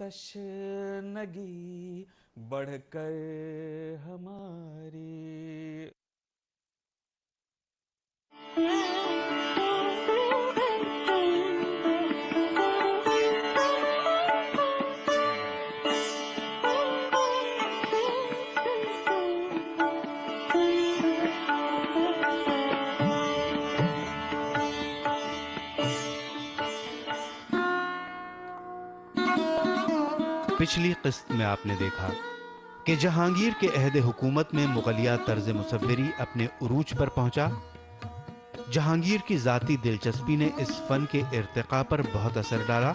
तशनगी बढ़कर हमारी। पिछली किस्त में आपने देखा कि जहांगीर के अहद हुकूमत में मुगलिया तर्ज मुसव्विरी अपने उरूज पर पहुंचा। जहांगीर की जाती दिलचस्पी ने इस फन के इर्तिका पर बहुत असर डाला।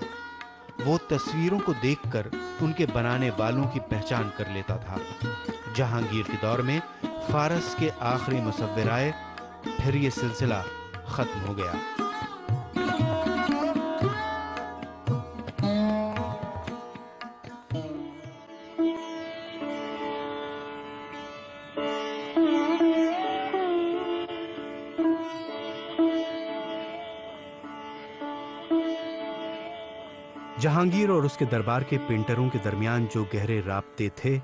वो तस्वीरों को देखकर उनके बनाने वालों की पहचान कर लेता था। जहांगीर के दौर में फारस के आखिरी मुसव्विर आए, फिर ये सिलसिला खत्म हो गया। जहांगीर और उसके दरबार के पेंटरों के दरमियान जो गहरे राब्ते थे,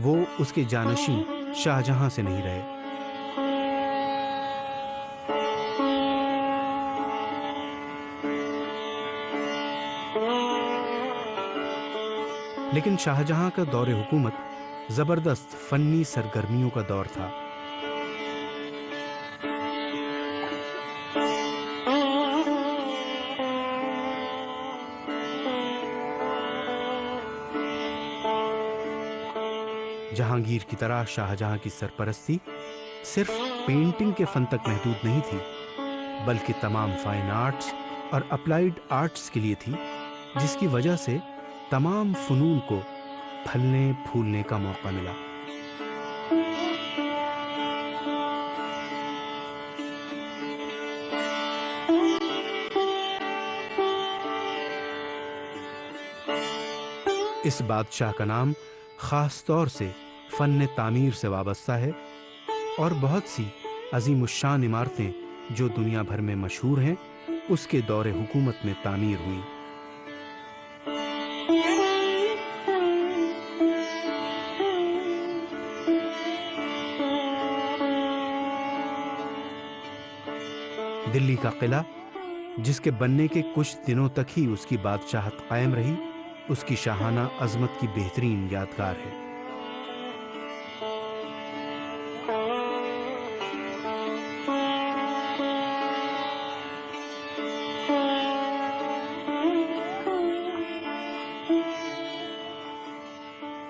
वो उसके जानशीं शाहजहां से नहीं रहे। लेकिन शाहजहां का दौर हुकूमत जबरदस्त फन्नी सरगर्मियों का दौर था। जहांगीर की तरह शाहजहां की सरपरस्ती सिर्फ पेंटिंग के फन तक महदूद नहीं थी, बल्कि तमाम फाइन आर्ट्स और अप्लाइड आर्ट्स के लिए थी, जिसकी वजह से तमाम फनून को फलने फूलने का मौका मिला। इस बादशाह का नाम खास तौर से फन तामीर से वाबस्ता है और बहुत सी अजीमुश्शान इमारतें जो दुनिया भर में मशहूर हैं, उसके दौरे हुकूमत में तामीर हुई। दिल्ली का किला, जिसके बनने के कुछ दिनों तक ही उसकी बादशाहत कायम रही, उसकी शाहाना अजमत की बेहतरीन यादगार है।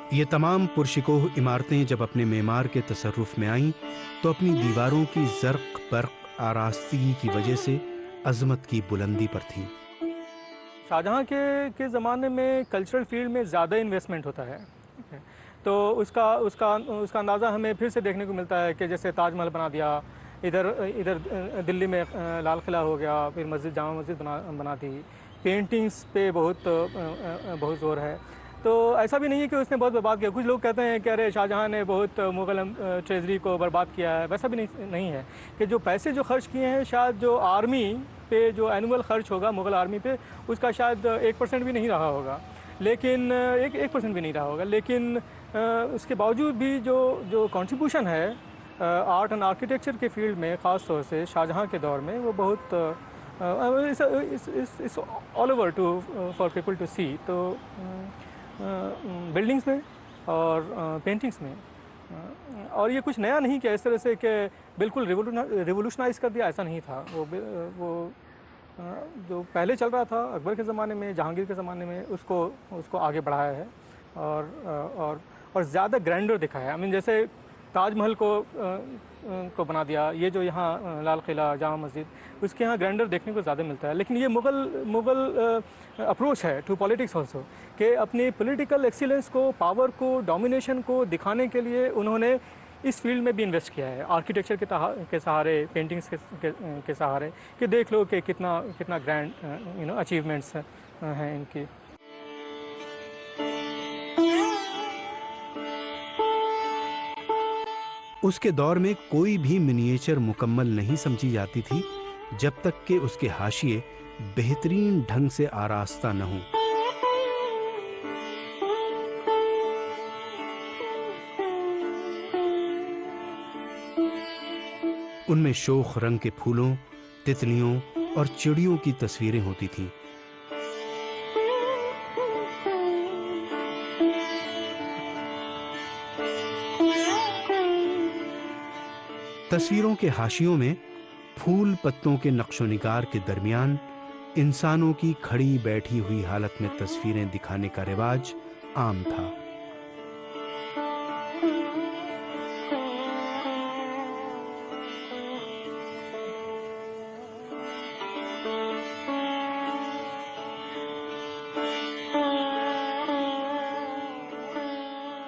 ये तमाम पुरशिकोह इमारतें जब अपने मेमार के तसर्रुफ में आईं, तो अपनी दीवारों की जर्क बर्क आरास्तगी की वजह से अजमत की बुलंदी पर थीं। शाहजहां के ज़माने में कल्चरल फील्ड में ज़्यादा इन्वेस्टमेंट होता है, तो उसका अंदाज़ा हमें फिर से देखने को मिलता है कि जैसे ताजमहल बना दिया, इधर दिल्ली में लाल किला हो गया, फिर मस्जिद जामा मस्जिद बना दी, पेंटिंग्स पे बहुत ज़ोर है। तो ऐसा भी नहीं है कि उसने बहुत बर्बाद किया। कुछ लोग कहते हैं कि अरे शाहजहां ने बहुत मुग़ल ट्रेजरी को बर्बाद किया है, वैसा भी नहीं है कि जो पैसे जो खर्च किए हैं, शायद जो आर्मी पे जो एनुअल खर्च होगा मुग़ल आर्मी पे, उसका शायद 1% भी नहीं रहा होगा, लेकिन 1% भी नहीं रहा होगा, लेकिन उसके बावजूद भी जो कंट्रीब्यूशन है आर्ट एंड आर्किटेक्चर के फील्ड में, ख़ास तौर से शाहजहां के दौर में, वो बहुत it's all over for people to see. तो बिल्डिंग्स में और पेंटिंग्स में, और ये कुछ नया नहीं कि इस तरह से कि बिल्कुल रिवोल्यूशनाइज कर दिया, ऐसा नहीं था। वो जो पहले चल रहा था अकबर के ज़माने में, जहांगीर के ज़माने में, उसको आगे बढ़ाया है और ज़्यादा ग्रैंडर दिखाया है। आई मीन जैसे ताजमहल को बना दिया, ये जो यहाँ लाल किला, जामा मस्जिद, उसके यहाँ ग्रैंडर देखने को ज़्यादा मिलता है। लेकिन ये मुग़ल अप्रोच है टू पॉलिटिक्स ऑल्सो, कि अपनी पॉलिटिकल एक्सीलेंस को, पावर को, डोमिनेशन को दिखाने के लिए उन्होंने इस फील्ड में भी इन्वेस्ट किया है, आर्किटेक्चर के सहारे, पेंटिंग्स के सहारे, कि देख लो कि कितना ग्रैंड अचीवमेंट्स हैं इनकी। उसके दौर में कोई भी मिनिएचर मुकम्मल नहीं समझी जाती थी जब तक कि उसके हाशिए बेहतरीन ढंग से आरास्ता न हो। उनमें शोख रंग के फूलों, तितलियों और चिड़ियों की तस्वीरें होती थीं। तस्वीरों के हाशियों में फूल पत्तों के नक्शो-निगार के दरमियान इंसानों की खड़ी बैठी हुई हालत में तस्वीरें दिखाने का रिवाज आम था।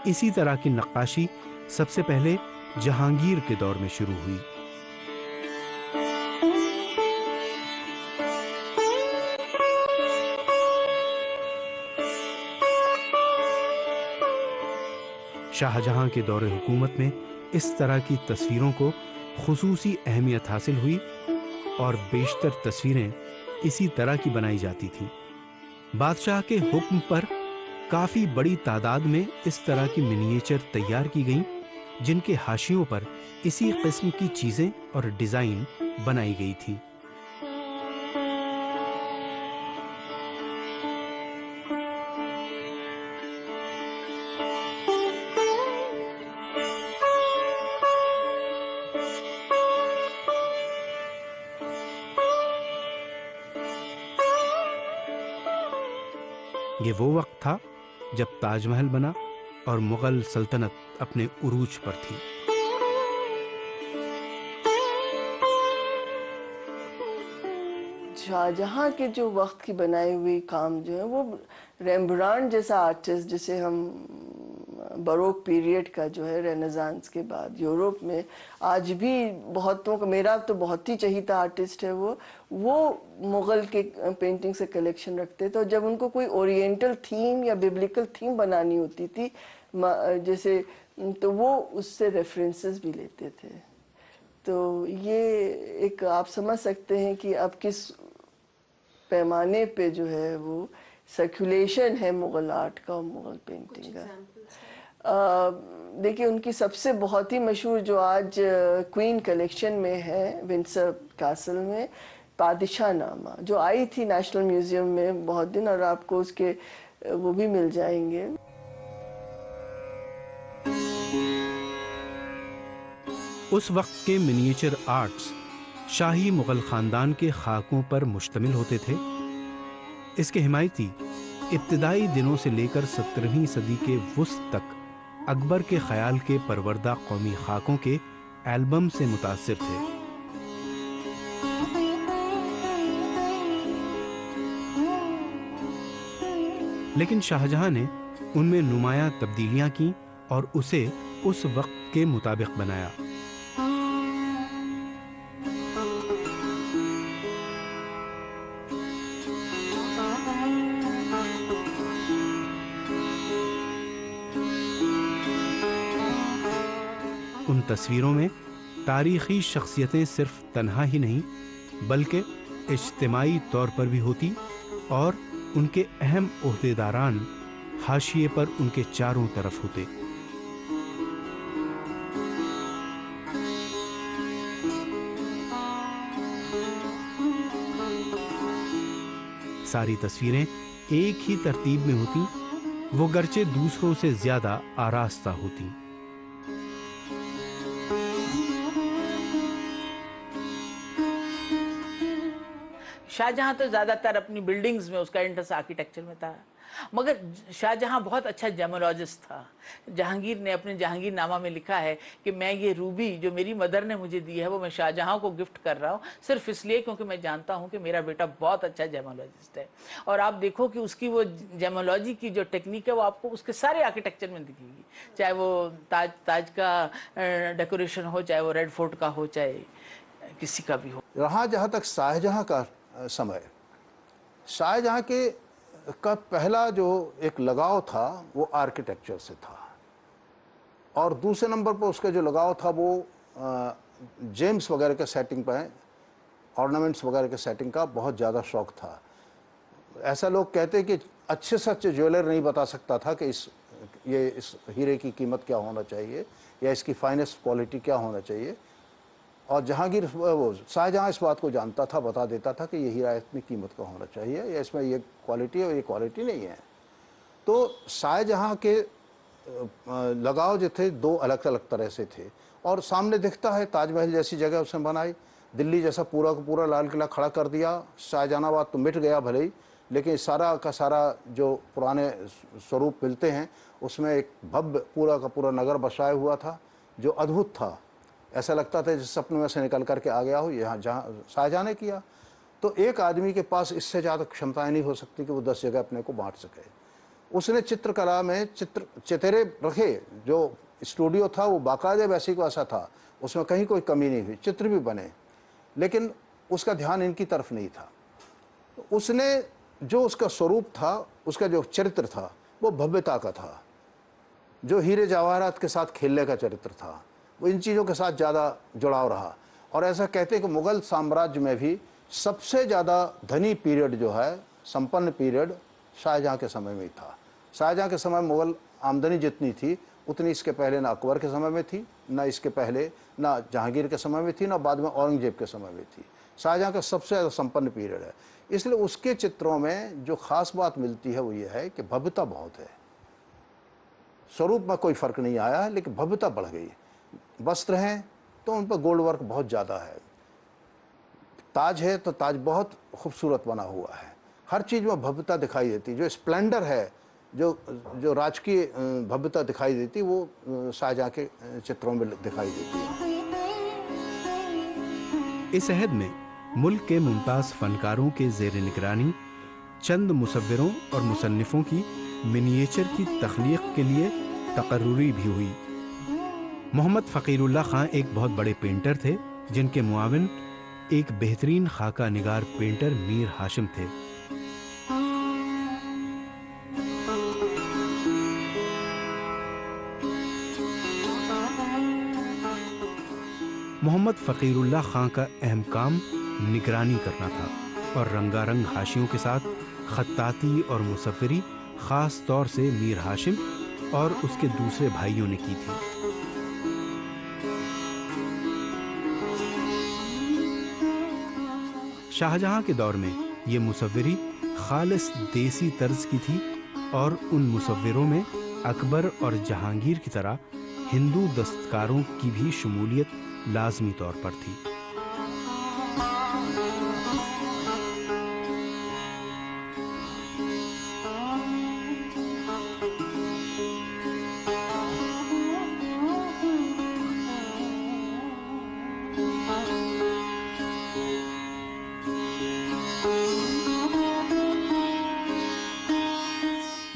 इसी तरह की नक्काशी सबसे पहले जहांगीर के दौर में शुरू हुई। शाहजहां के दौरे हुकूमत में इस तरह की तस्वीरों को खुसूसी अहमियत हासिल हुई और बेशतर तस्वीरें इसी तरह की बनाई जाती थीं। बादशाह के हुक्म पर काफी बड़ी तादाद में इस तरह की मिनिएचर तैयार की गईं, जिनके हाशियों पर इसी किस्म की चीजें और डिजाइन बनाई गई थी। ये वो वक्त था जब ताजमहल बना और मुगल सल्तनत अपने उरूज पर थी। शाहजहां के जो वक्त की बनाई हुई काम जो है वो रेम्ब्रांड जैसा आर्टिस्ट, जिसे हम बरोक पीरियड का जो है रेनेसांस के बाद यूरोप में आज भी बहुतों का, मेरा तो बहुत ही चहीता आर्टिस्ट है वो मुगल के पेंटिंग से कलेक्शन रखते थे। और जब उनको कोई ओरिएंटल थीम या बिब्लिकल थीम बनानी होती थी जैसे, तो वो उससे रेफरेंसेस भी लेते थे। तो ये एक आप समझ सकते हैं कि अब किस पैमाने पे जो है वो सर्कुलेशन है मुगल आर्ट का और मुगल पेंटिंग का। देखिए उनकी सबसे बहुत ही मशहूर जो आज क्वीन कलेक्शन में है विंडसर कैसल में, पादिशाह नामा, जो आई थी नेशनल म्यूजियम में बहुत दिन, और आपको उसके वो भी मिल जाएंगे। उस वक्त के मिनिएचर आर्ट्स शाही मुगल खानदान के खाकों पर मुश्तमिल होते थे। इसके हिमायती इब्तिदाई दिनों से लेकर 17वीं सदी के वुस्त तक अकबर के ख्याल के परवरदा कौमी खाकों के एल्बम से मुतासिर थे। लेकिन शाहजहां ने उनमें नुमायां तब्दीलियां की और उसे उस वक्त के मुताबिक बनाया। उन तस्वीरों में तारीखी शख्सियतें सिर्फ तन्हा ही नहीं बल्कि इज्तिमाई तौर पर भी होती और उनके अहम ओहदेदारान हाशिए पर उनके चारों तरफ होते। सारी तस्वीरें एक ही तरतीब में होती, वो गर्चे दूसरों से ज्यादा आरास्ता होती। शाहजहां तो ज़्यादातर अपनी बिल्डिंग्स में उसका इंटरेस्ट आर्किटेक्चर में था, मगर शाहजहां बहुत अच्छा जेमोलॉजिस्ट था। जहांगीर ने अपने जहांगीरनामा में लिखा है कि मैं ये रूबी जो मेरी मदर ने मुझे दी है वो मैं शाहजहां को गिफ्ट कर रहा हूँ, सिर्फ इसलिए क्योंकि मैं जानता हूँ कि मेरा बेटा बहुत अच्छा जेमोलॉजिस्ट है। और आप देखो कि उसकी वो जेमोलॉजी की जो टेक्निक है वो आपको उसके सारे आर्किटेक्चर में दिखेगी, चाहे वो ताज का डेकोरेशन हो, चाहे वो रेड फोर्ट का हो, चाहे किसी का भी हो। रहा जहाँ तक शाहजहां का समय, शाहजहां के का पहला जो एक लगाव था वो आर्किटेक्चर से था, और दूसरे नंबर पर उसका जो लगाव था वो जेम्स वगैरह के सेटिंग पर, ऑर्नामेंट्स वगैरह के सेटिंग का बहुत ज़्यादा शौक था। ऐसा लोग कहते हैं कि अच्छे से अच्छे ज्वेलर नहीं बता सकता था कि इस हीरे की कीमत क्या होना चाहिए या इसकी फाइनेस्ट क्वालिटी क्या होना चाहिए, और जहांगीर वो शाहजहां इस बात को जानता था, बता देता था कि ये हीरा इतनी कीमत का होना चाहिए, या इसमें ये क्वालिटी है और ये क्वालिटी नहीं है। तो शाहजहां के लगाव जो थे दो अलग अलग तरह से थे। और सामने दिखता है ताजमहल जैसी जगह उसने बनाई, दिल्ली जैसा पूरा का पूरा लाल किला खड़ा कर दिया। शाहजहानाबाद तो मिट गया भले ही, लेकिन सारा का सारा जो पुराने स्वरूप मिलते हैं उसमें एक भव्य पूरा का पूरा नगर बसाया हुआ था जो अद्भुत था। ऐसा लगता था जिस सपने में से निकल करके आ गया हो, यहाँ जहाँ शाहजहां ने किया। तो एक आदमी के पास इससे ज़्यादा क्षमताएं नहीं हो सकती कि वो 10 जगह अपने को बांट सके। उसने चित्रकला में चितरे रखे, जो स्टूडियो था वो बाकायदे वैसी को ऐसा था, उसमें कहीं कोई कमी नहीं हुई, चित्र भी बने, लेकिन उसका ध्यान इनकी तरफ नहीं था। उसने जो उसका स्वरूप था, उसका जो चरित्र था वो भव्यता का था, जो हीरे जवाहरात के साथ खेलने का चरित्र था, वो इन चीज़ों के साथ ज़्यादा जुड़ाव रहा। और ऐसा कहते हैं कि मुग़ल साम्राज्य में भी सबसे ज़्यादा धनी पीरियड जो है, संपन्न पीरियड शाहजहां के समय में ही था। शाहजहां के समय मुग़ल आमदनी जितनी थी उतनी इसके पहले ना अकबर के समय में थी, ना इसके पहले ना जहांगीर के समय में थी, ना बाद में औरंगजेब के समय में थी। शाहजहां का सबसे ज़्यादा संपन्न पीरियड है। इसलिए उसके चित्रों में जो ख़ास बात मिलती है वो ये है कि भव्यता बहुत है। स्वरूप में कोई फ़र्क नहीं आया है, लेकिन भव्यता बढ़ गई। वस्त्र हैं तो उन पर गोल्ड वर्क बहुत ज़्यादा है, ताज है तो ताज बहुत खूबसूरत बना हुआ है, हर चीज़ में भव्यता दिखाई देती। जो स्प्लेंडर है, जो राजकीय भव्यता दिखाई देती, वो शाहजहां के चित्रों में दिखाई देती है। इस अहद में मुल्क के मुमताज़ फनकारों के ज़ेर निगरानी चंद मुसव्विरों और मुसन्निफ़ों की मिनिएचर की तख्लीक़ के लिए तकर्रुरी भी हुई। मोहम्मद फ़कीरुल्लाह खां एक बहुत बड़े पेंटर थे, जिनके मुआविन एक बेहतरीन खाका निगार पेंटर मीर हाशिम थे। मोहम्मद फ़कीरुल्लाह खां का अहम काम निगरानी करना था और रंगारंग हाशियों के साथ खत्ताती और मुसव्विरी ख़ास तौर से मीर हाशिम और उसके दूसरे भाइयों ने की थी। शाहजहां के दौर में ये मुसव्विरी खालिस देसी तर्ज की थी और उन मुसव्विरों में अकबर और जहांगीर की तरह हिंदू दस्तकारों की भी शमूलियत लाजमी तौर पर थी।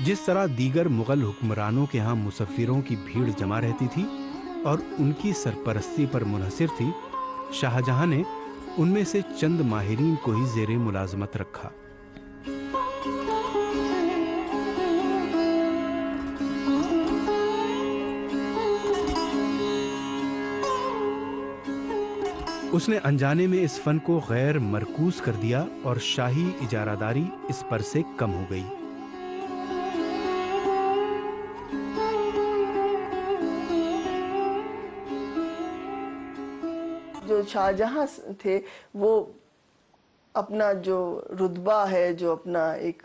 जिस तरह दीगर मुगल हुक्मरानों के यहाँ मुसफ्फिरों की भीड़ जमा रहती थी और उनकी सरपरस्ती पर मुनहसिर थी, शाहजहां ने उनमें से चंद माहिरीन को ही ज़ेरे मुलाजमत रखा। उसने अनजाने में इस फन को गैर मरकूज कर दिया और शाही इजारादारी इस पर से कम हो गई। जो शाहजहां थे वो अपना जो रुतबा है, जो अपना एक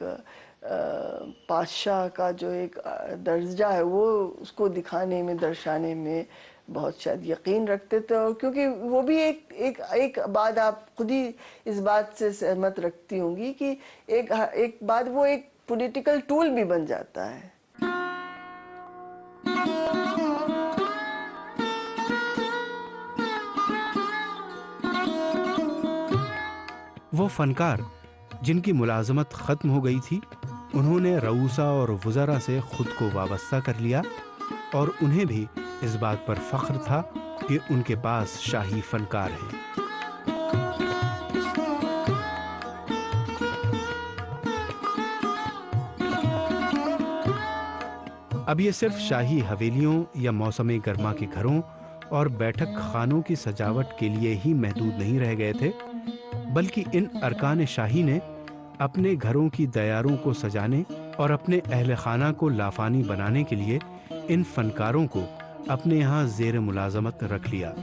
बादशाह का जो एक दर्जा है, वो उसको दिखाने में, दर्शाने में बहुत शायद यकीन रखते थे। और क्योंकि वो भी एक बात आप खुद ही इस बात से सहमत रखती होंगी कि एक बात वो एक पॉलिटिकल टूल भी बन जाता है। वो फनकार जिनकी मुलाजमत ख़त्म हो गई थी, उन्होंने रऊसा और वज़रा से खुद को वाबस्ता कर लिया और उन्हें भी इस बात पर फ़ख्र था कि उनके पास शाही फनकार हैं। अब ये सिर्फ शाही हवेलियों या मौसम गर्मा के घरों और बैठक खानों की सजावट के लिए ही महदूद नहीं रह गए थे, बल्कि इन अरकान शाही ने अपने घरों की दयारों को सजाने और अपने अहल खाना को लाफानी बनाने के लिए इन फनकारों को अपने यहाँ ज़ेर मुलाजमत रख लिया।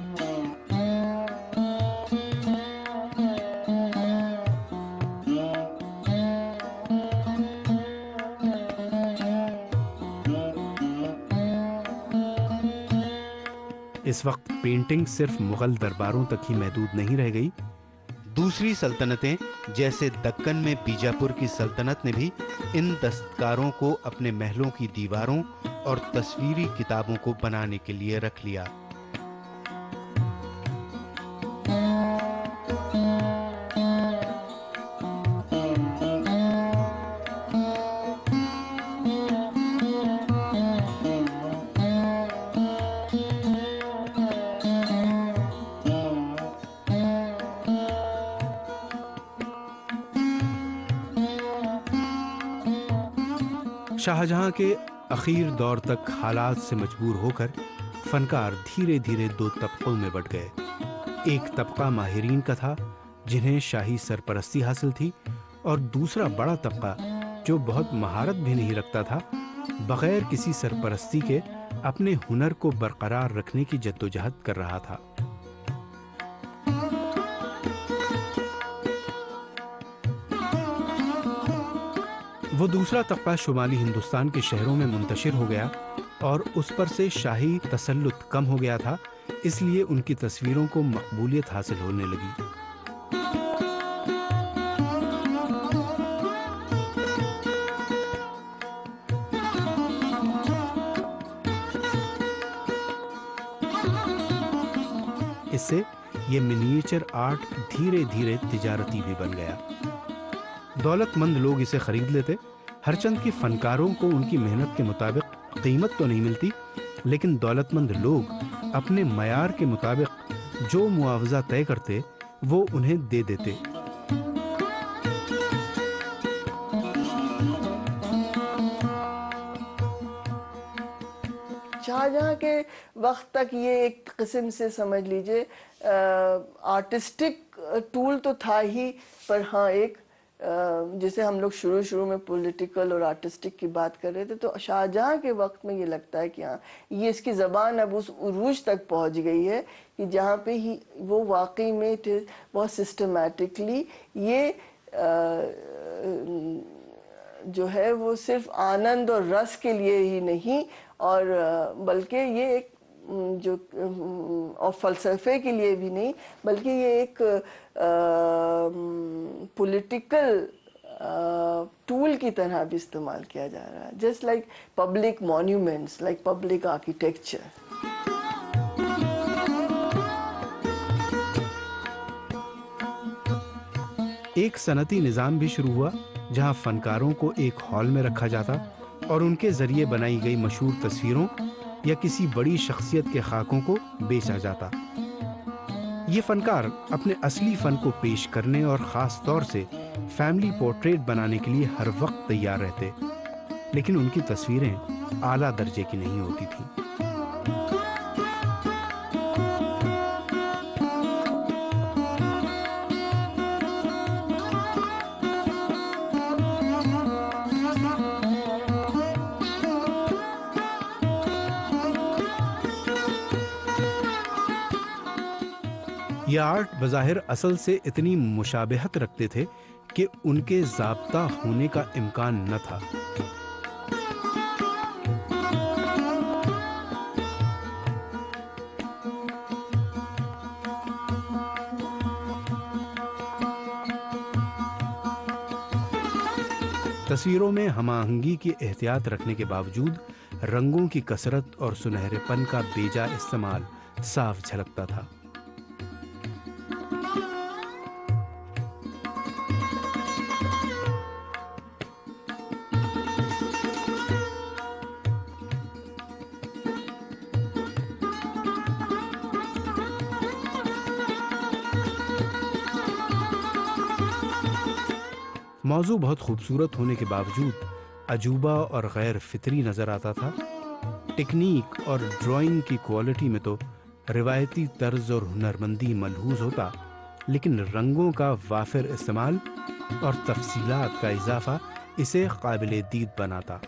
इस वक्त पेंटिंग सिर्फ मुगल दरबारों तक ही महदूद नहीं रह गई। दूसरी सल्तनतें जैसे दक्कन में बीजापुर की सल्तनत ने भी इन दस्तकारों को अपने महलों की दीवारों और तस्वीरी किताबों को बनाने के लिए रख लिया। शाहजहां के आखिर दौर तक हालात से मजबूर होकर फनकार धीरे धीरे दो तबकों में बंट गए। एक तबका माहिरीन का था जिन्हें शाही सरपरस्ती हासिल थी, और दूसरा बड़ा तबका जो बहुत महारत भी नहीं रखता था, बगैर किसी सरपरस्ती के अपने हुनर को बरकरार रखने की जद्दोजहद कर रहा था। वो दूसरा तबका शुमाली हिंदुस्तान के शहरों में मुंतशिर हो गया और उस पर से शाही तसल्लुत कम हो गया था, इसलिए उनकी तस्वीरों को मकबूलियत हासिल होने लगी। इससे ये मिनिएचर आर्ट धीरे धीरे तिजारती भी बन गया। दौलतमंद लोग इसे खरीद लेते। हरचंद के फनकारों को उनकी मेहनत के मुताबिक कीमत तो नहीं मिलती, लेकिन दौलतमंद लोग अपने मयार के मुताबिक जो मुआवजा तय करते वो उन्हें दे देते। शाहजहां के वक्त तक ये एक किस्म से समझ लीजिए आर्टिस्टिक टूल तो था ही, पर हाँ एक जैसे हम लोग शुरू में पॉलिटिकल और आर्टिस्टिक की बात कर रहे थे, तो शाहजहां के वक्त में ये लगता है कि हाँ ये इसकी ज़बान अब उस उरूज तक पहुंच गई है कि जहाँ पे ही वो वाकई में बहुत सिस्टमैटिकली ये जो है वो सिर्फ आनंद और रस के लिए ही नहीं, और बल्कि ये एक जो और फ़लसफ़े के लिए भी नहीं, बल्कि ये एक पॉलिटिकल टूल की तरह भी इस्तेमाल किया जा रहा है, just like public monuments, like public architecture. एक सनती निज़ाम भी शुरू हुआ जहां फनकारों को एक हॉल में रखा जाता और उनके जरिए बनाई गई मशहूर तस्वीरों या किसी बड़ी शख्सियत के खाकों को बेचा जाता। ये फनकार अपने असली फन को पेश करने और ख़ास तौर से फैमिली पोर्ट्रेट बनाने के लिए हर वक्त तैयार रहते, लेकिन उनकी तस्वीरें आला दर्जे की नहीं होती थीं। ये आर्ट बज़ाहिर असल से इतनी मुशाबहत रखते थे कि उनके ज़ाब्ता होने का इम्कान न था। तस्वीरों में हमाहंगी की एहतियात रखने के बावजूद रंगों की कसरत और सुनहरेपन का बेजा इस्तेमाल साफ झलकता था। मौजू बहुत खूबसूरत होने के बावजूद अजूबा और गैर फितरी नज़र आता था। टेक्निक और ड्राइंग की क्वालिटी में तो रिवायती तर्ज और हुनरमंदी मलहूज होता, लेकिन रंगों का वाफिर इस्तेमाल और तफसीलात का इजाफा इसे काबिले दीद बनाता।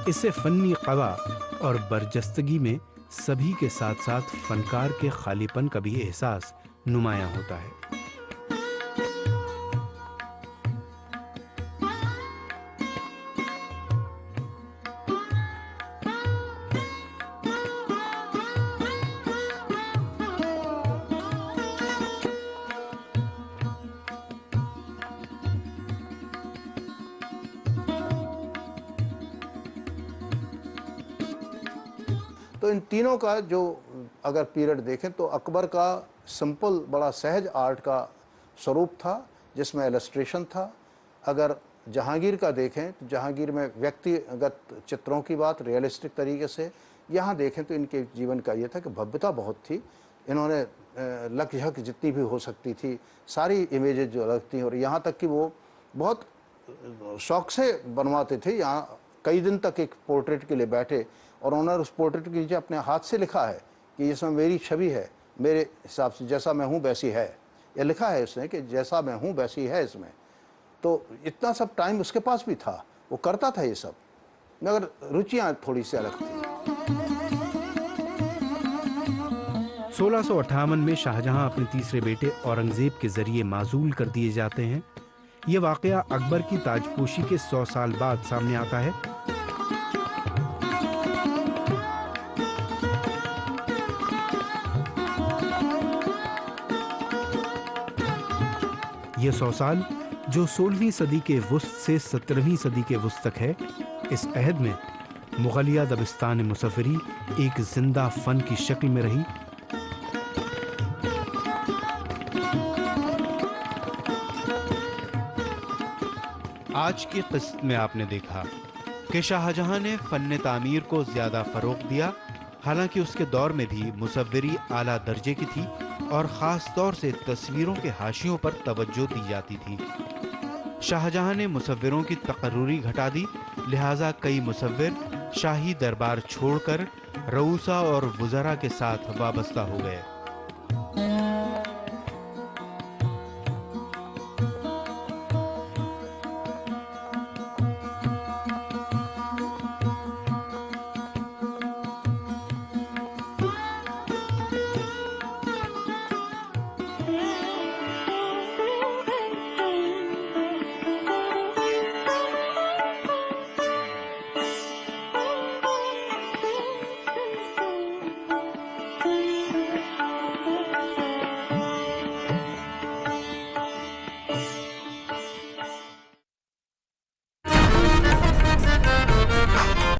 इससे फन्नी क़वा और बरजस्तगी में सभी के साथ साथ फनकार के खालीपन का भी एहसास नुमायां होता है। तो इन तीनों का जो अगर पीरियड देखें तो अकबर का सिंपल बड़ा सहज आर्ट का स्वरूप था जिसमें इलस्ट्रेशन था। अगर जहांगीर का देखें तो जहांगीर में व्यक्तिगत चित्रों की बात रियलिस्टिक तरीके से, यहाँ देखें तो इनके जीवन का ये था कि भव्यता बहुत थी। इन्होंने लक झक जितनी भी हो सकती थी सारी इमेजेस जो लगती हैं, और यहाँ तक कि वो बहुत शौक से बनवाते थे। यहाँ कई दिन तक एक पोर्ट्रेट के लिए बैठे और उन्होंने उस पोर्ट्रेट के नीचे अपने हाथ से लिखा है कि इसमें मेरी छवि है, मेरे हिसाब से जैसा मैं हूँ वैसी है। ये लिखा है उसने कि जैसा मैं हूँ वैसी है इसमें। तो इतना सब टाइम उसके पास भी था, वो करता था ये सब, मगर रुचियाँ थोड़ी सी अलग थी। 1658 में शाहजहां अपने तीसरे बेटे औरंगजेब के जरिए माजूल कर दिए जाते हैं। यह वाकया अकबर की ताजपोशी के 100 साल बाद सामने आता है। यह 100 साल जो 16वीं सदी के वुस्त से 17वीं सदी के वुस्त तक है, इस अहद में मुगलिया दबिस्तान मुसव्वरी एक जिंदा फन की शक्ल में रही। आज की किस्त में आपने देखा कि शाहजहां ने फन तामीर को ज्यादा फरोग दिया, हालांकि उसके दौर में भी मुसव्वरी आला दर्जे की थी और ख़ास तौर से तस्वीरों के हाशियों पर तवज्जो दी जाती थी। शाहजहां ने मुसव्विरों की तकर्रुरी घटा दी, लिहाजा कई मुसव्विर शाही दरबार छोड़कर रऊसा और वुज़रा के साथ वाबस्ता हो गए।